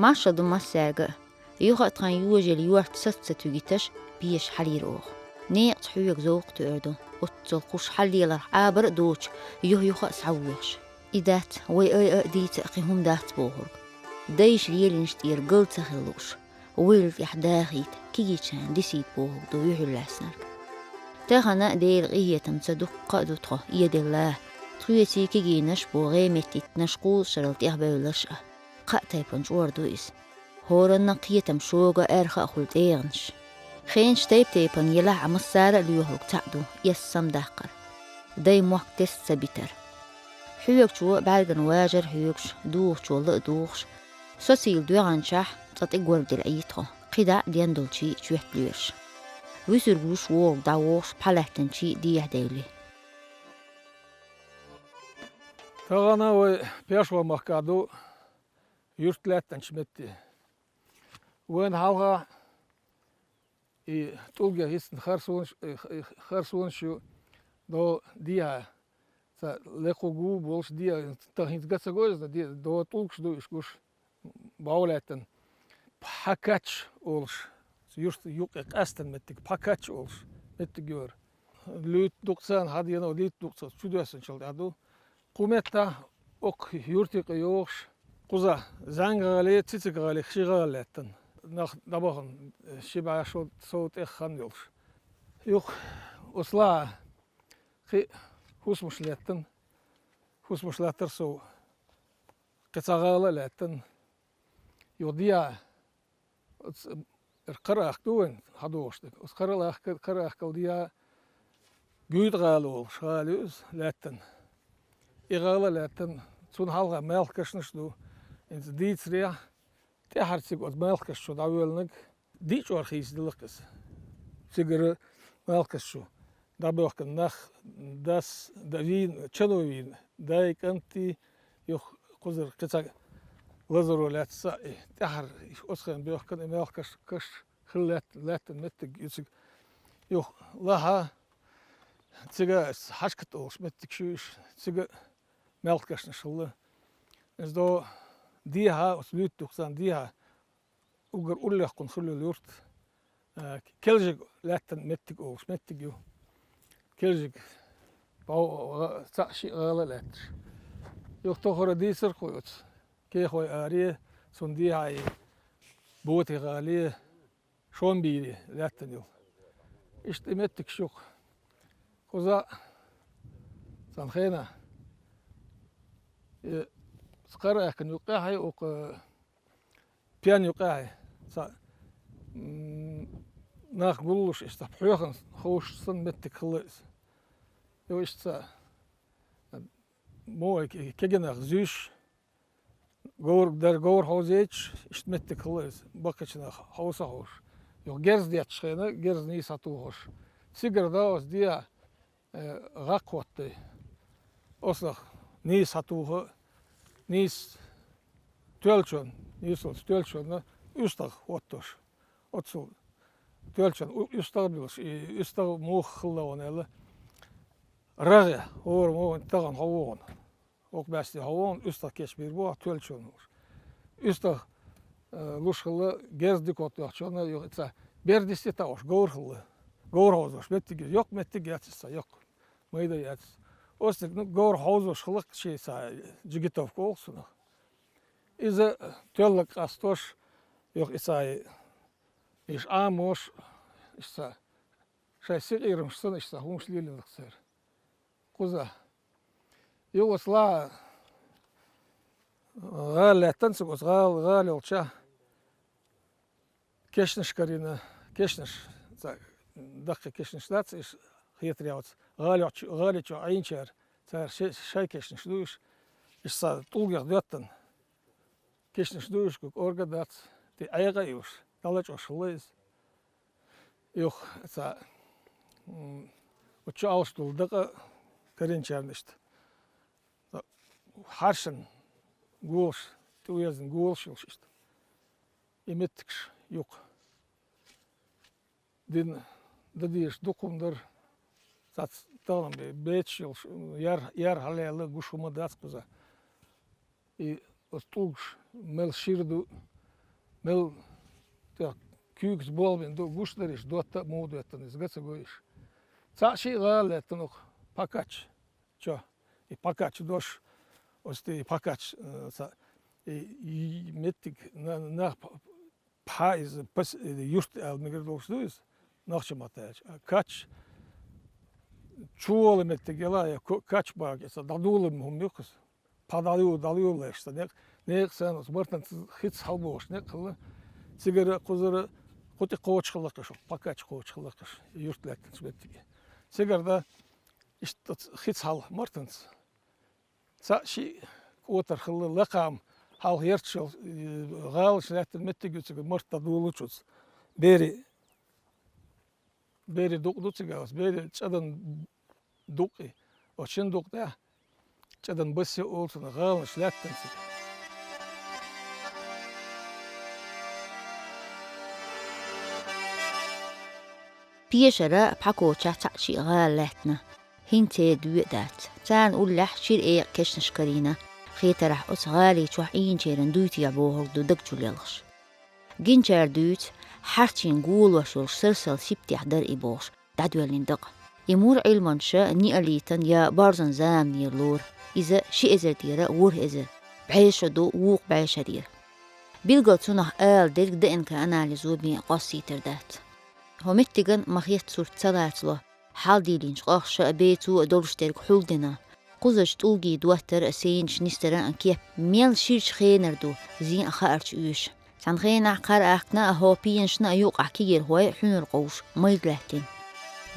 Maşadı massaga. Yuhatkan yujel yuart satsa tügitaş biyeş halir oğ. Neğt hüyek zoğ türdü. Otçul kuş haliler abar doğuç. Yuha savvış. İdat ve ay diyt qihum dat boğur. Dayış liyelinştir gıl tahılış. Wil yahdahit kiyichan disit boğur do yuhullasnar. تاخنا دير غية تصدق دوتخو يد الله تخيتي كي نش بوغيمتي نشقو شرلت يهبلش قاتي بنج وردويس هورن نقية مشوغا ارخا خلت ايغنش خين شتيب تيبن يلا عم السارة ليوهوك تعدو يسم داقر داي موقتس سبيتر حيوك شو بعدن واجر حيوكش دوخ شو دوخش سوسيل دوغان شاح تطيق ورد العيطو قدا ديان دولشي شويت ليوش ويسرغوش ووغ داوغش بحالاتنشي ديه ديولي Tağana ve peşva mahkadu yurtlatten çmetti. Wen halga tulga hisn kharsun şu do dia sa lekogu bolş dia tahint gatsagoz da dia do tulks do işkuş bağlatten pakaç olş yurt yok asten mettik pakaç olş mettik gör lüt 90 hadi yana lüt 90 çüdüsün çaldı adu Kumetta ok yurtik yoğuş kuza zangali tsitsikali xigaletten nach dabahın şiba şol soğut ekhan yoğuş yok osla ki husmuşletten husmuşlatır so qitsagaletten yodiya qıraq duwen hadoştuk os qıraq kaldiya güyd galı olmuş galüz letten İğalalardan son halga melkaşnışdu. İnce diçriya te harçık od melkaşu davulnik diç orxisdilikes. Sigara melkaşu. Dabokın nach das davin çalovin daykanti yok kuzur qıçak lazorolatsa te har osxan bokın melkaş kaş xillat latin mettik yüksek yok laha Siga haşkıt olmuş mettik şu iş siga melkaşın şıllı. Ez do diha os lüt 90 diha ugar ullak kun xullu yurt. Keljik latten mettik olmuş mettik yo. Keljik bau saçı ağla lat. Yok tohora diser koyut. Ke koy ariye son diha bote gali şon biri latten yo. İşte mettik şok. Koza sankhena skara akan yuqahay ok pian yuqahay sa nach gulluş işte püyakın hoşsun mettik kılız yo işte mo kegenak züş gor hozech işte mettik kılız bakıçına hausa hoş yo gerz diye çıkana gerz ni satu hoş sigarda os diye gakwattı osla ni satuhu nis tölçön nisos tölçönü üstag ottoş otsul tölçön üstag bilos üstag muhkhilla onela raga or mo tagan havon ok basti havon üstag keşbir bu tölçön üstag luşkhilla gezdik ottoşona yoksa berdisi taoş gorkhilla gorhozoş mettig yok mettig yatsa yok mayda yats Ostik gor hozoş hılık şey sa jigitovka olsun. İze töllik astoş yok isay iş amoş işte şey sigirmişsin işte humşlilik ser. Kuza yosla galatan sugos gal olça keşniş karina keşniş dakika keşnişlat iş хитряц галич айнчар цар шайкешниш душ ишса тулгер дөттен кешниш душ кук оргадат ти айга юш далач ошлыз юх са учу алштулдыгы каренчарништ харшын гулш туязын гулшилшишт иметтикш юк дин дадиш докумдар Sat tamam be 5 yıl yer halalı guşuma das kuza. I ostulş melşirdu Mel tak küks bolben do gusterish dotta modu ettiniz gaça goish. Çaşi galet nok pakaç. Ço. Pakaç doş osti pakaç mettik na paiz pas just al migar dolşduyuz. Nakçımatayç. Kaç çuvalı mettik yala ya kaç bak esa dadulum hum yokus. Dalıyor işte. Ne sen osmartan hiç halboş ne kılı. Sigara kuzara kutu koçkılık şu pakaç koçkılık yurtlak mettik. Sigarda işte hiç hal martans. Sa şi otar kılı lakam hal yerçil gal şlatten mettik güçü marta doluçuz. Beri duçugas beri çadan duqi. Oçun duqta çadan bası olsun gal şlatten. بيشرا بحكو تشي غالتنا هنتي دويدات تان أولح شير إيه كشنش كرينا خيتا رح أسغالي توحين شيرن دويتي عبوهر دو دكتو ليلغش جنجار دويت حرتين قول وشولش سلسل سيبتي حدر إبوش دعدوالين دق يمور علمان شا نيقليتن يا بارزن زام نيرلور إذا شي إزر ديرا وور إزر بعيش دو ووق بعيش دير بيلغل آل ديرك دقن كأناليزو بي قاسي تردات همتجن مخيت صورت سلاتلو حال ديلينش قاخش بيتو دولشترك حولدنا قزش توجي دوتر سينش نستران أنكيه ميل شيرش خينردو زين أخارش أيش سان خينا قار أخنا هو بينشنا يوقع كير هواي حنر قوش ميلغلاتين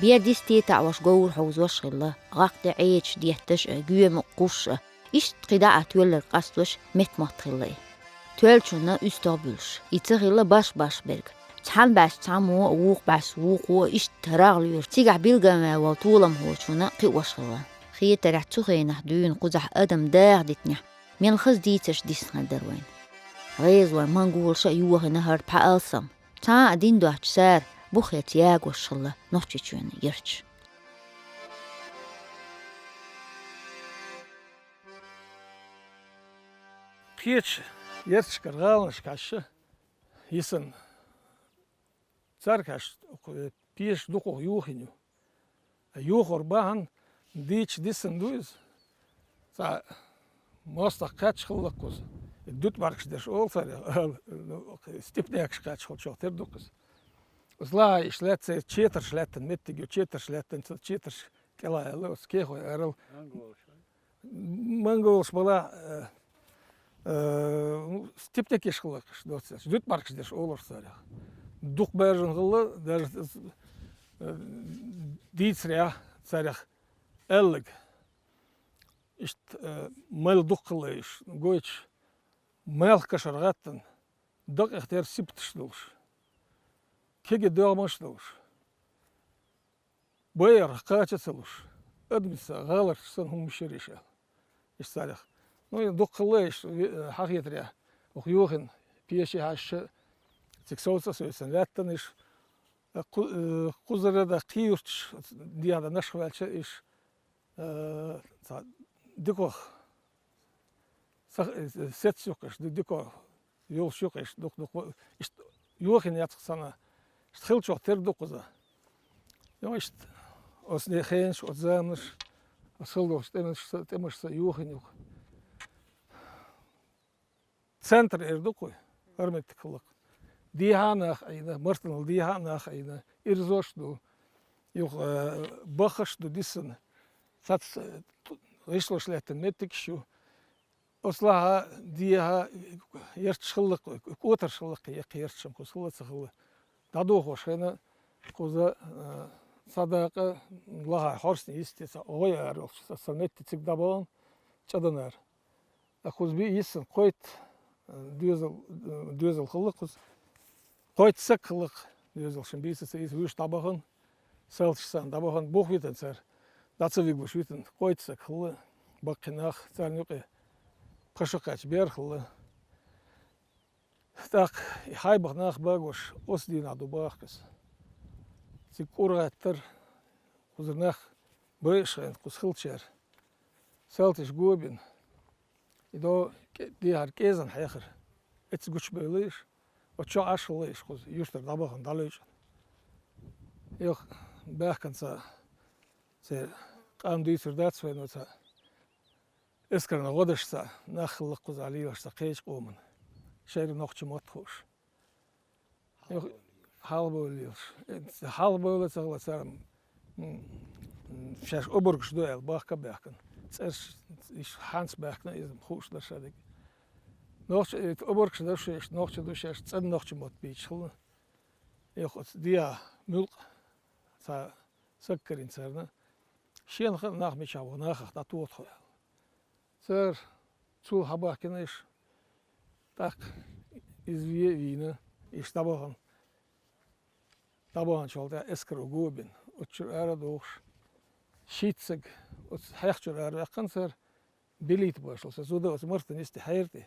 بير ديستي تعوش قول حوز وشغلة غاقد عيش ديتش جوه مقوش إيش قداعة تولر قصدوش متمطخلي تولشنا استابلش يتغيلا باش برغ تحن باش تعمو ووق باش ووق وإيش تراغليور تيجع بيلغا وطولم هو شونا قي وشغلا خي ترح تخينح دون قزح أدم داغدتنح من الخز ديتش ديسنا دروين غيز وما نقول شا يوه نهار بحالسم تا دين دوحش سار بوخيت ياغ وشغلا نوحشي شوين يرش Kiç yerç kargalış kaşı yisen Царкаш пиш дуко юхиню. Юхор бахан дич дисен дуиз. Са моста кач хыллык куз. Дүт баркш деш олса степнек кач хылчок тер дукуз. Зла ишлетсе четер шлеттен меттиге четер шлеттен четер кела лос кехо арал. Манголш бала степнек ешхылык доцес. Дүт баркш деш олорса. Дух бәржін ғылы, дейсіря царях әлік. Ишт мәл дух қылы иш, гойч мәл кашарғаттын, дық әқтер сиптіш дұлыш. Кеге дұғмаш дұлыш. Байыр қачы сылыш. Әдміса ғалар сын хұмшыр еші. Иш царях. Дух қылы иш, хақиетря. Оқиоғын пеші хашы Сексуалса сөйсен ләттен иш кузарада қиюрч дияда нашхвалча иш дико сет сюкаш дико yol şok iş dok iş yoğun yatık sana işte hıl çok ter dokuza ya işte osne hens o zammış asıl dost demişse yoğun yok center erdokoy hürmetli kılık dihanach ayna martinal dihanach ayna irzoşdu yok bakışdu disin sat işloşletten mettik şu Ослага диha yerçıllık, otarşıllık yerçim kusılı sıkılı. Dadı hoşuna kuza sadaka laha hoşni istese o yer olsa sametti çık dabon çadanar. Kuz bir isin koyt düzel kıllık kuz koyt sıkılık düzel şimdi birisi is üç tabağın salçsan tabağın boh biten ser. Datsı bir boş biten koyt sıkılı bakınak ser yok. Пашукач берхлы. Так, хайбах нах багош, осдина дубахкас. Сикураттыр, кузырнах бэшэн, кусхылчар. Салтиш губин. И до дихар кезан хайхыр. Эц гуч бэлыш. O çok aşılı iş kız. Yuştur da bakın dalıyor. Yok bakınsa se kan düysür dert söylüyorsa eskarına koduşsa nakıllık kız alıyorsa kıyış qomun. Şehrin okçu mot hoş. Yok hal bölüyor. Hal böyle sağlasam şaş oburgş duel bakka bakın. Ses iş Hans bakna izim hoşlar şadik. Noch oburgş da şu iş noch du şaş sen noch mot biç. Yok dia mülk sa sakkerin sarna. Şen nach mich aber nach da tot. Sir zu habakın iş. Tak izviye vine iş tabahan. Tabahan çolda esker gobin. Uçur ara doğuş. Şitsig hayçur ara yakın sir bilit başlasa. Zuda os mırtın isti hayırdı.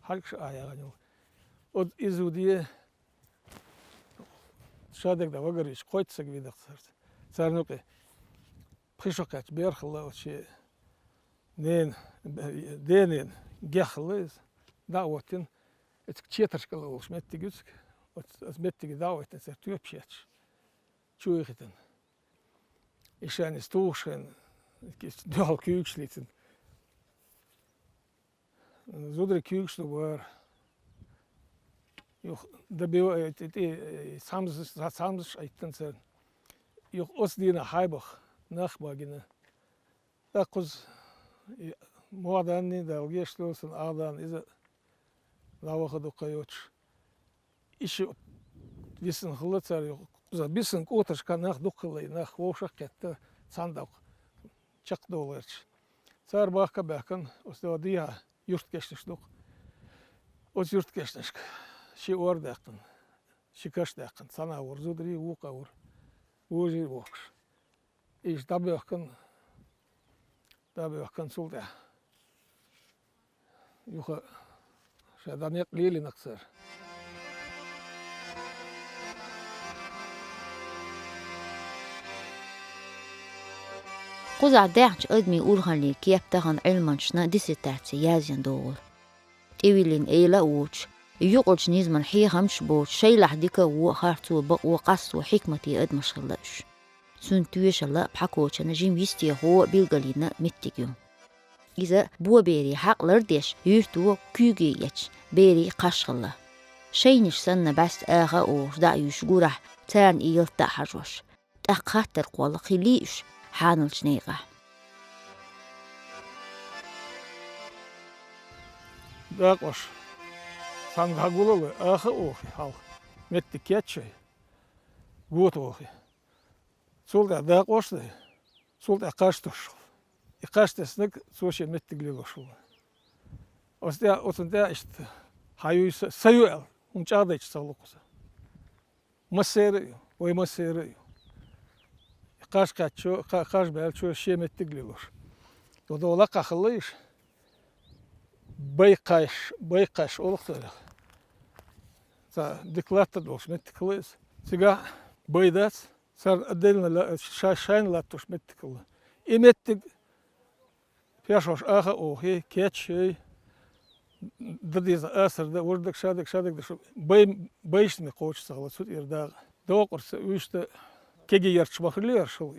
Halk ayağını. O izudiye şadak da vagariş koytsak vidak sir. Sarnuqi. Pışokaç berxla o şey nen denen gehliz davatin et çeterşkalı olmuş mettigüsk o mettigi davatin ser tüpşeç çuğitin işen istuşen dal küçlitin zudre küçlü var yok da bir samız ayttan ser yok os dine haybach nachbagine da kuz modanni da geçliyorsun ağdan ize lavaha da koyuyor. İşi bisin hılıtsar yok. Kuza bisin oturşka nah dukkılay nah voşak kette sandak çakda olur. Sar bakka bakın o diya yurt geçtik. O yurt geçtik. Şi orada yakın. Şi kaç yakın. Sana vur zudri vuka vur. Vuji vokş. İş da bakın sulda. Yuha şadan yaklili naksar. قزع داعش أدمي أورهن لي كيف تهن علمانشنا ديسيتاتسي يازين دور إيويلين إيلا ووش يقولش نيزمن حي همش بوش شي لحديك وخارتو بق وقص وحكمتي أدمش خلاش سنتويش الله بحكوش نجيم يستي هو بيلغالينا متكيوم إذا بو بيري حق لرديش يرتو كيوغي يتش بيري قشغلا شينش سنة بس آغا أوش دا يشغورح تان إيلتا حجوش تأقاتر قوال خليش حانل شنيغة Daqoş. Sangagulalı ahı ohi hal. Metti ketçey. Gut ohi. Sulda daqoş da. Sulda qaştoş. Qaştesnik soşe metti gliloşul. Osda işte hayu sayuel. Unçada hiç sağlıksa. Masere, oy masere. Qaş kaço, qaş belço şey metti gliloş. O da ola qahıllı iş. Baykaş olukları. Sa deklatta doş mettikliz. Siga baydas sar adel şaşan latoş mettikli. İmettik Piyashoş aha ohi keçey dadiz asırda vurdak şadık da şu bayıştı koç sağla sut irda. Doğursa üstte kegi yarçmahırlıyor şu.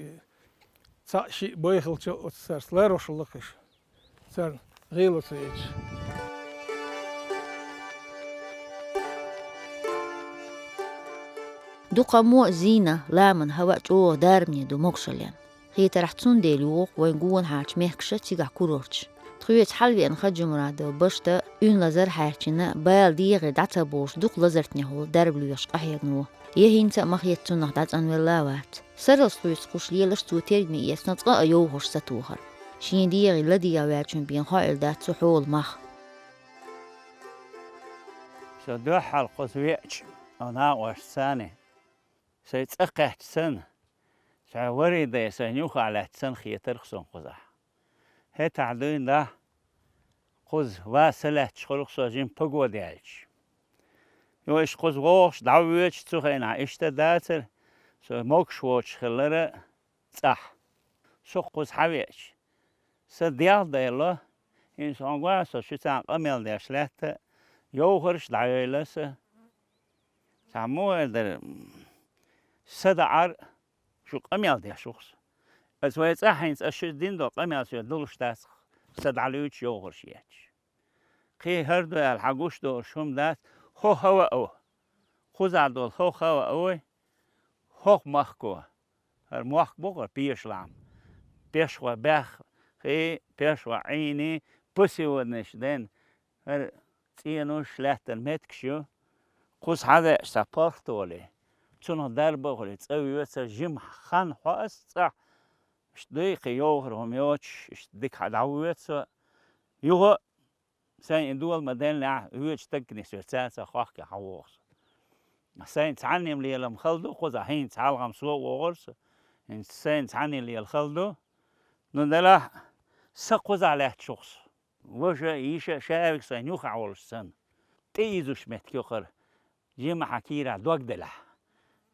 Sa şi bayhılça o sarslar oşuluk iş. Sar gıylosu hiç. دوقا مو زينة لامن هوا جو دارمني دو مقشلين هي ترحتون ديلوق وينقون حاج مهكشة تيقع كورورش تخيوت حلوي أن خجو مرادو بشتا اون لزر حاجنا بايل ديغي دعتا بوش دوق لزرتني هو داربلو يشق أحيقنو يهين تا مخيطتون نحدات أن ولاوات سرل سلويت قوش ليلش تو تيرمي يسنطقا أيوهوش ستوهر شين ديغي لديا واتشون بين خائل دات سحول مخ سدوح القصويتش أنا وش ثاني سيتأقحت سنة شعوري ده سنيوخ على تسن خيتر خصون قزح هي تعدين ده قز واسلة تشخلق سوجين بقوة ديالش يوش قز ووش دعويتش تسوخينا إشتا داتر سو موكش ووش خلرة صح سو قز حويتش سديال ده الله إنسان قوة سو شتان قميل ديش لحت يوخرش دعويلسه تعمو در صدعر شو قميل دي شخص بس ويت أحينس أشدين دو قميل شو دولش داس صدعلوش يوغر شياتش قي هردو الحقوش دو شوم داس هو هوا أو خوزع دول هو هوا أوي هو مخكو هر مخ بوغر بيش لام بيش و بخ قي بيش و عيني بسي ودنش دين هر تينوش لاتن متكشو قوس هذا سابورتولي تون دربه غلي تسوي جيم خان حاس صح مش دقيقة يوغر هم يوتش مش ديك عداويت يوغ سين دول مدين لا يوتش تكني سوتسا خاخ حوغ سين تعني اللي لم خلدو خذ حين تعال سو وغرس ان سين تعني اللي الخلدو ندلا سقوز على شخص وجه يش شارك سين يوخ عول سن تيزوش متكيخر جيم حكيرا دوغدلا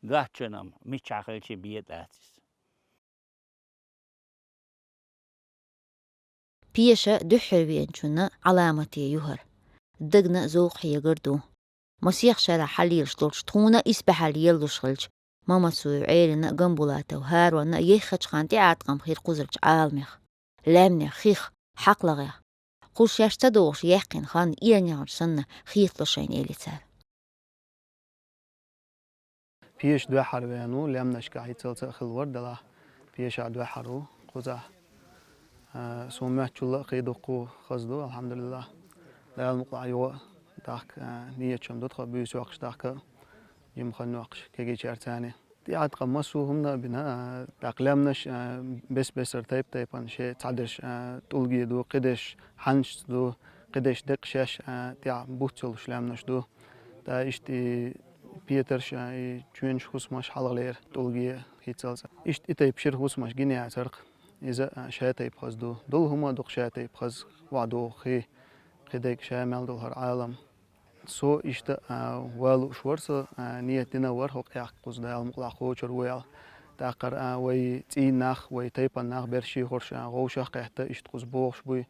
داتشنم مش عقلش بيت آتس بيشة دحربين شنا علامتي يهر دقنا زوق يقردو مسيح شرع حليل شلوش تخونا إسبح حليل شلش ماما سوي عيلنا قنبولاتا وهاروانا يخش خانتي عاتقم خير قزرج عالمخ لامني خيخ حق لغيخ قوش يشتدوش يحقن خان إيرنيار سنة خيط لشين إلي تار بيش دو حروانو لامنش كاي تلت خلور دلا بيش دو حرو قزا سومات شلا قيدقو خزدو الحمد لله لا المقطع يو داك نية شم دوت خبيس وقش داك يم خنوقش كيجي شرتاني دي عاد قمصو همنا بنا تقلامنش بس تايب شيء تعدش تلقي دو قدش حنش دو قدش دقشش تاع بوتل شلامنش دو تا اشتي بيترش تشوينش خصمش حلغلير تلقي هيتسالس اشت تايب شير خصمش جيني عترق إذا شاي تايب خزدو دول هما دق شاي تايب خز وعدو خي قديك شاي مال دول هر عالم سو اشت والو شورس نية دينا ور هو قياق قزدا المقلا خوشر ويال تاقر وي تين ناخ وي تايبا ناخ برشي خورش غوشا قيحتا اشت قزبوغش بوي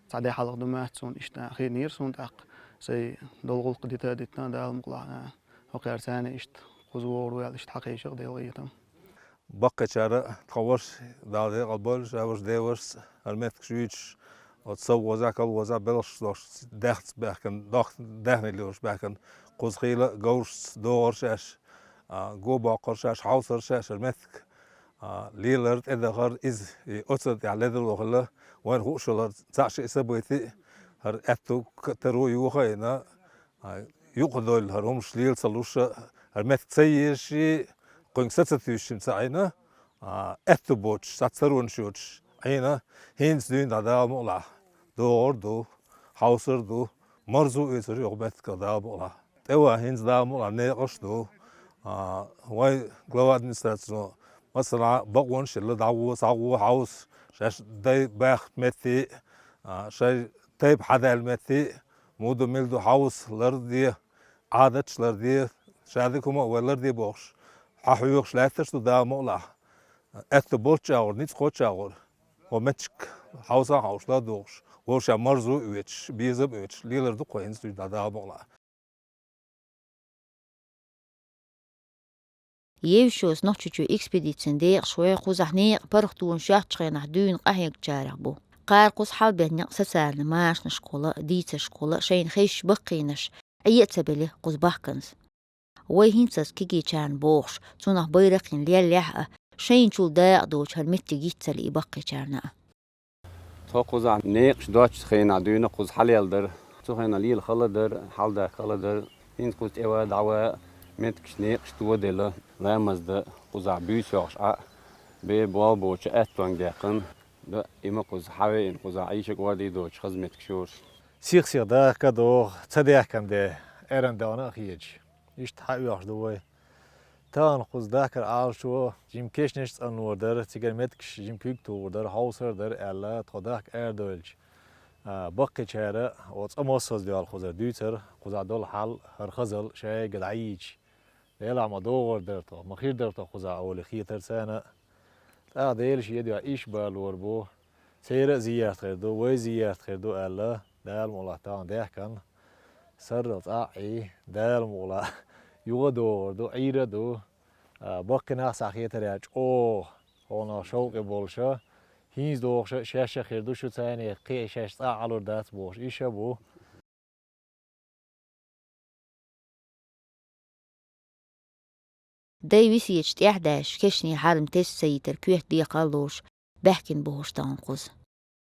تعدي حلق دمات سون اشت خير نير سون تاق سي دولغل قديتا ديتنا دا المقلا هو قيار ثاني اشت قزبوغ ويال اشت حقيقة ديلغيتم بقى شارع تخورش دالي قبل شاورش ديورس المتك شويتش وتصو وزاك وزا بلش دوش دخت بحكن دخت دهني لوش بحكن قوز خيلة جورس دورشاش جو باقرشاش حوصرشاش المتك ليلرد إذا غر إز أتصد على ذا الوغلة وين هو شلر تعش إسبويتي هر أتو كترو يوخينا يقدر هرهم شليل صلوش المتك سيرشي قوين ستتوشين سعينا أتو بوتش سترون شوتش عينا هينز دين دا مقلع دور دو حوصر دو مرزو إيسر يغبتك دا مقلع توا هينز دا مقلع نيقش دو واي غلو أدمنستراتسيون مثلا بقونش اللي دعوه صعوه حوص شاش داي باخ متي شاي تايب حدا المتي مودو ميلدو حوص لردي عادتش لردي شادكما ولردي بوش ححيوخش لاتش دا مقلع أتو بوتش أور نيت خوتش أور ومتشك حوصا حوصلا دوغش وش مرزو اويتش بيزب اويتش ليلر دو قوينز دو دا بولا يوشوس نوتشو إكسبيديتسن ديق شوي قوزح نيق برختون شاح تشغينح دون قهيق جارح بو قار قوز حال بينيق سسارن ماش نشكولا ديت شكولا شين خيش بقينش عيت بلي قوز بحكنز ويهينسس كيجي كان بوخش تونح بيرقين ليال لحقه شين شول داق دوش هالمتي جيتسا لي بقي جارنا تو قوزع نيقش دوتش خينا دونا قوز حليل در تو خينا ليل خلدر حال دا خلدر هين قوز ايوا دعوا متكش نيقش تو ديلا لامز دا قوزع بيوش يوش بي بوال بوش اتوان داقن دا ايما قوز حوين قوزع عيشك وردي دوش خزمتك شوش سيخ دا كدو تصديح كم ده ايران دانا خيج يشت حقيقش دوي تان قوز داكر عال شو جيم كيشنش انور در تيجر متكش جيم كيك تو در هاوسر در الا توداك اردولج بقي شارع وتصمص ديال خوزر دوتر خوزا دول حال هر خزل شاي قدعيج ديال عم دور درتو مخير درتو خوزا اول خيتر سنه تا ديل شي يدي ايش بالوربو سير زيارت خيردو وي زيارت خيردو الا دال مولا تان ده كان سرت اي دال مولا يغدو عيردو بقنا ساخيت رياج هنا شوق بولشا هينز دوغ شاشة خيردو شو تاني قي شاش على دات بوش إيش أبو دايويس يجت 11 كشني حارم تيس سيتر كويح دي قالوش بحكن بوش تانقوز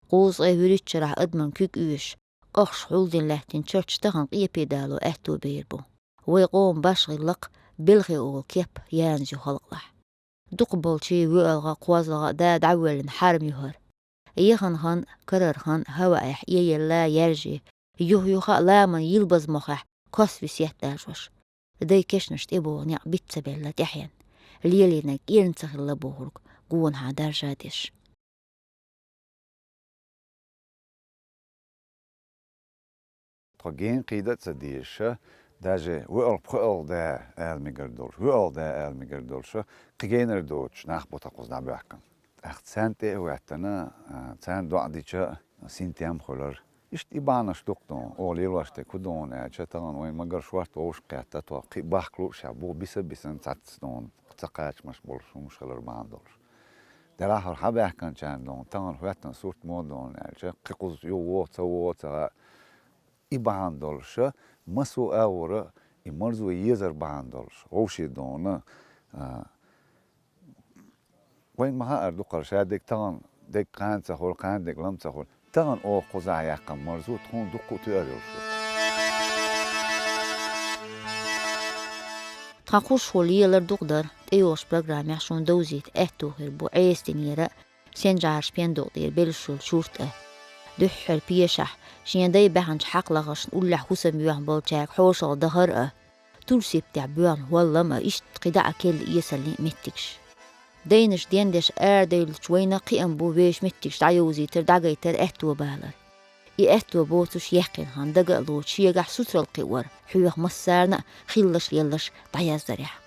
قوز هوريتش راح أدمن كيك إيش أخش حولدين لحتين تشرش تغن قيا بيدالو أهتو بيربو ويقوم باشغي لق بلغي أول كيب يانزيو خلق لح دقبل شي ويلغا قوازلغا دا دعوالن حارم يهر يخن خان كرر خان هوا إح يلا يرجي يوخا لا من يلبز مخح كاس في سيح داجوش داي كشنشت إبو نيع بيتسبيلا تحين ليلينك يرنسخ اللبوهرك قوون هادار جادش طاقين قيدة تسديش داجي وقل بقل دا الميقردولش وقل دا الميقردولش قيجينر دوتش ناخبو تقوز دا بيحكم اخت سانتي وعتنا سان دو عديشا سينتيام خلر اشت إبانش دقدون أول يلوشت كدون أجتان وين مقر شوارت ووش قيادة توقي باخلو شابو بيسن تاتسدون تقاش مش بولشو مش خلر باندولش دلاحر حبيح كان شان دون تان هواتن صورت مودون أجا قيقوز يووتا إباندولش مسو أورا إمرزو يزر باندولش ووشي دون وين ما هار دقر شادك تان دك قان سخول قان دك لم سخول تان او قزع يقم مرزو تون دقو تياريوش تاقوش خوليالر دقدر تيوش برنامج يحشون دوزيت اهتو هربو عيستين يرا سنجارش بين دقدير بلشول شورت دحر بيشح شين داي بحنش حق لغش نقول حسن بيوان بولتاك حوشل دهر تلسي بتاع بيوان والله ما إشت قدع كل يسلي متكش دينش ديندش ديل شوينا قيم بو بيش متكش تعيوزي تردعي تر اهتو بالر اهتو بوتش يحقن هان دقا لوش يقع ستر القوار حيوه مسارنا خلش يلش دعياز دريح